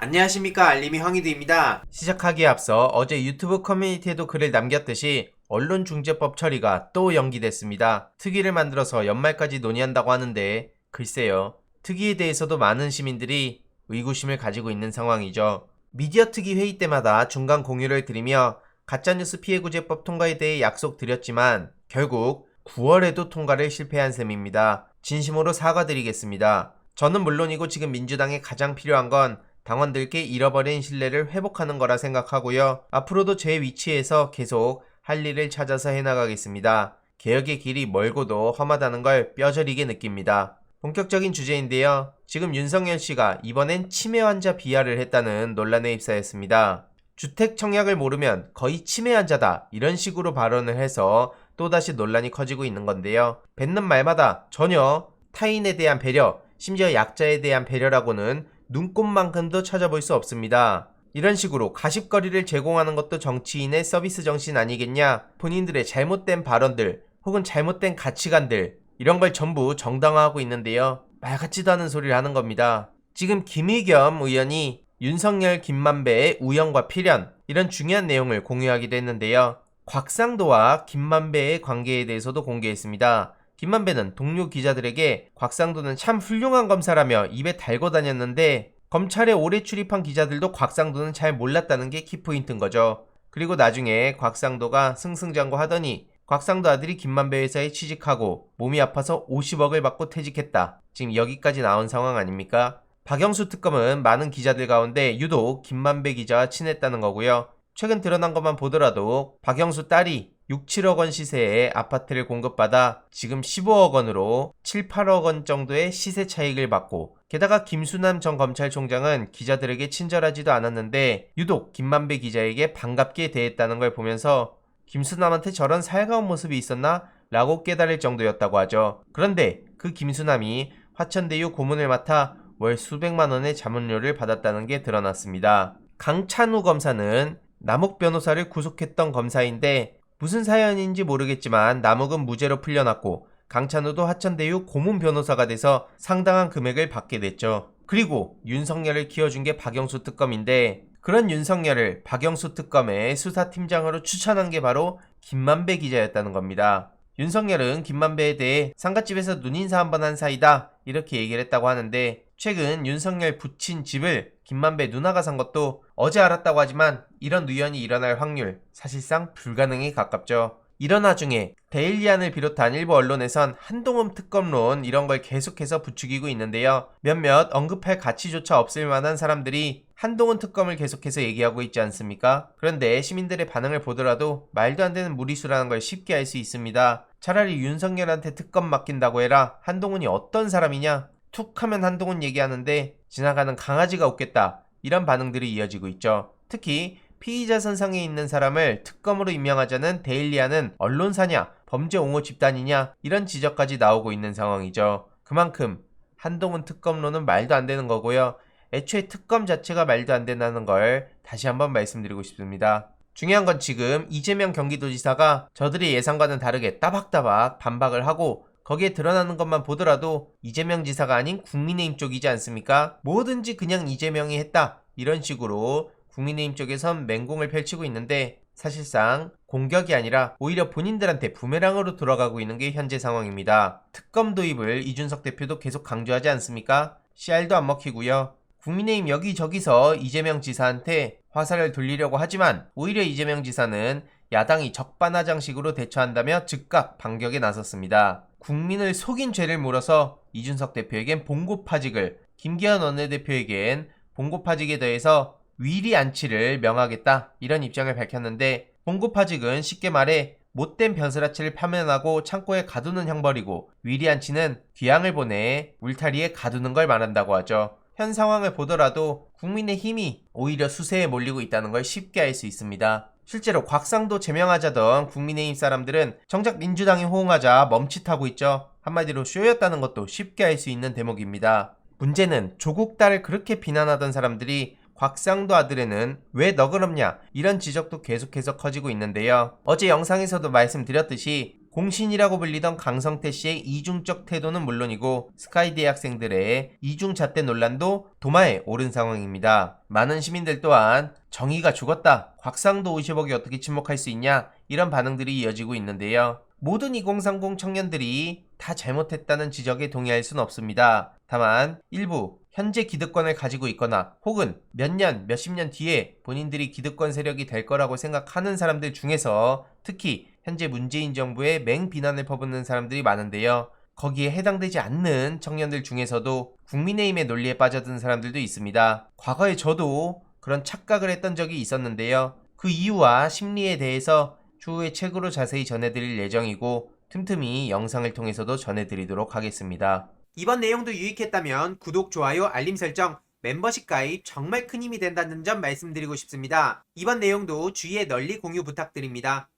안녕하십니까, 알림이 황희두입니다. 시작하기에 앞서 어제 유튜브 커뮤니티에도 글을 남겼듯이 언론중재법 처리가 또 연기됐습니다. 특위를 만들어서 연말까지 논의한다고 하는데 글쎄요, 특위에 대해서도 많은 시민들이 의구심을 가지고 있는 상황이죠. 미디어 특위 회의 때마다 중간 공유를 드리며 가짜뉴스 피해구제법 통과에 대해 약속드렸지만 결국 9월에도 통과를 실패한 셈입니다. 진심으로 사과드리겠습니다. 저는 물론이고 지금 민주당에 가장 필요한 건 당원들께 잃어버린 신뢰를 회복하는 거라 생각하고요. 앞으로도 제 위치에서 계속 할 일을 찾아서 해나가겠습니다. 개혁의 길이 멀고도 험하다는 걸 뼈저리게 느낍니다. 본격적인 주제인데요. 지금 윤석열 씨가 이번엔 치매 환자 비하를 했다는 논란에 휩싸였습니다. 주택 청약을 모르면 거의 치매 환자다, 이런 식으로 발언을 해서 또다시 논란이 커지고 있는 건데요. 뱉는 말마다 전혀 타인에 대한 배려, 심지어 약자에 대한 배려라고는 눈꼽만큼도 찾아볼 수 없습니다. 이런 식으로 가십거리를 제공하는 것도 정치인의 서비스 정신 아니겠냐? 본인들의 잘못된 발언들 혹은 잘못된 가치관들, 이런 걸 전부 정당화하고 있는데요. 말 같지도 않은 소리를 하는 겁니다. 지금 김의겸 의원이 윤석열, 김만배의 우연과 필연, 이런 중요한 내용을 공유하기도 했는데요. 곽상도와 김만배의 관계에 대해서도 공개했습니다. 김만배는 동료 기자들에게 곽상도는 참 훌륭한 검사라며 입에 달고 다녔는데 검찰에 오래 출입한 기자들도 곽상도는 잘 몰랐다는 게 키포인트인 거죠. 그리고 나중에 곽상도가 승승장구하더니 곽상도 아들이 김만배 회사에 취직하고 몸이 아파서 50억을 받고 퇴직했다. 지금 여기까지 나온 상황 아닙니까? 박영수 특검은 많은 기자들 가운데 유독 김만배 기자와 친했다는 거고요. 최근 드러난 것만 보더라도 박영수 딸이 6, 7억 원 시세의 아파트를 공급받아 지금 15억 원으로 7, 8억 원 정도의 시세 차익을 받고, 게다가 김수남 전 검찰총장은 기자들에게 친절하지도 않았는데 유독 김만배 기자에게 반갑게 대했다는 걸 보면서 김수남한테 저런 살가운 모습이 있었나? 라고 깨달을 정도였다고 하죠. 그런데 그 김수남이 화천대유 고문을 맡아 월 수백만 원의 자문료를 받았다는 게 드러났습니다. 강찬우 검사는 남욱 변호사를 구속했던 검사인데 무슨 사연인지 모르겠지만 남욱은 무죄로 풀려났고 강찬우도 화천대유 고문 변호사가 돼서 상당한 금액을 받게 됐죠. 그리고 윤석열을 키워준 게 박영수 특검인데 그런 윤석열을 박영수 특검의 수사팀장으로 추천한 게 바로 김만배 기자였다는 겁니다. 윤석열은 김만배에 대해 상갓집에서 눈인사 한번 한 사이다, 이렇게 얘기를 했다고 하는데 최근 윤석열 부친 집을 김만배 누나가 산 것도 어제 알았다고 하지만 이런 우연이 일어날 확률 사실상 불가능에 가깝죠. 이런 와중에 데일리안을 비롯한 일부 언론에선 한동훈 특검론, 이런 걸 계속해서 부추기고 있는데요. 몇몇 언급할 가치조차 없을 만한 사람들이 한동훈 특검을 계속해서 얘기하고 있지 않습니까? 그런데 시민들의 반응을 보더라도 말도 안 되는 무리수라는 걸 쉽게 알 수 있습니다. 차라리 윤석열한테 특검 맡긴다고 해라. 한동훈이 어떤 사람이냐? 툭 하면 한동훈 얘기하는데 지나가는 강아지가 웃겠다, 이런 반응들이 이어지고 있죠. 특히 피의자 선상에 있는 사람을 특검으로 임명하자는 데일리안은 언론사냐, 범죄 옹호 집단이냐, 이런 지적까지 나오고 있는 상황이죠. 그만큼 한동훈 특검론은 말도 안 되는 거고요. 애초에 특검 자체가 말도 안 된다는 걸 다시 한번 말씀드리고 싶습니다. 중요한 건 지금 이재명 경기도지사가 저들의 예상과는 다르게 따박따박 반박을 하고 거기에 드러나는 것만 보더라도 이재명 지사가 아닌 국민의힘 쪽이지 않습니까? 뭐든지 그냥 이재명이 했다, 이런 식으로 국민의힘 쪽에선 맹공을 펼치고 있는데 사실상 공격이 아니라 오히려 본인들한테 부메랑으로 돌아가고 있는 게 현재 상황입니다. 특검 도입을 이준석 대표도 계속 강조하지 않습니까? 씨알도 안 먹히고요. 국민의힘 여기저기서 이재명 지사한테 화살을 돌리려고 하지만 오히려 이재명 지사는 야당이 적반하장식으로 대처한다며 즉각 반격에 나섰습니다. 국민을 속인 죄를 물어서 이준석 대표에겐 봉고파직을, 김기현 원내대표에겐 봉고파직에 더해서 위리안치를 명하겠다, 이런 입장을 밝혔는데 봉고파직은 쉽게 말해 못된 벼슬아치를 파면하고 창고에 가두는 형벌이고 위리안치는 귀양을 보내 울타리에 가두는 걸 말한다고 하죠. 현 상황을 보더라도 국민의힘이 오히려 수세에 몰리고 있다는 걸 쉽게 알 수 있습니다. 실제로 곽상도 제명하자던 국민의힘 사람들은 정작 민주당이 호응하자 멈칫하고 있죠. 한마디로 쇼였다는 것도 쉽게 알 수 있는 대목입니다. 문제는 조국 딸을 그렇게 비난하던 사람들이 곽상도 아들에는 왜 너그럽냐, 이런 지적도 계속해서 커지고 있는데요. 어제 영상에서도 말씀드렸듯이 공신이라고 불리던 강성태 씨의 이중적 태도는 물론이고 스카이대의 학생들의 이중 잣대 논란도 도마에 오른 상황입니다. 많은 시민들 또한 정의가 죽었다, 곽상도 50억이 어떻게 침묵할 수 있냐, 이런 반응들이 이어지고 있는데요. 모든 2030 청년들이 다 잘못했다는 지적에 동의할 순 없습니다. 다만 일부 현재 기득권을 가지고 있거나 혹은 몇 년, 몇십 년 뒤에 본인들이 기득권 세력이 될 거라고 생각하는 사람들 중에서 특히 현재 문재인 정부의 맹비난을 퍼붓는 사람들이 많은데요. 거기에 해당되지 않는 청년들 중에서도 국민의힘의 논리에 빠져든 사람들도 있습니다. 과거에 저도 그런 착각을 했던 적이 있었는데요. 그 이유와 심리에 대해서 추후에 책으로 자세히 전해드릴 예정이고 틈틈이 영상을 통해서도 전해드리도록 하겠습니다. 이번 내용도 유익했다면 구독, 좋아요, 알림 설정, 멤버십 가입 정말 큰 힘이 된다는 점 말씀드리고 싶습니다. 이번 내용도 주위에 널리 공유 부탁드립니다.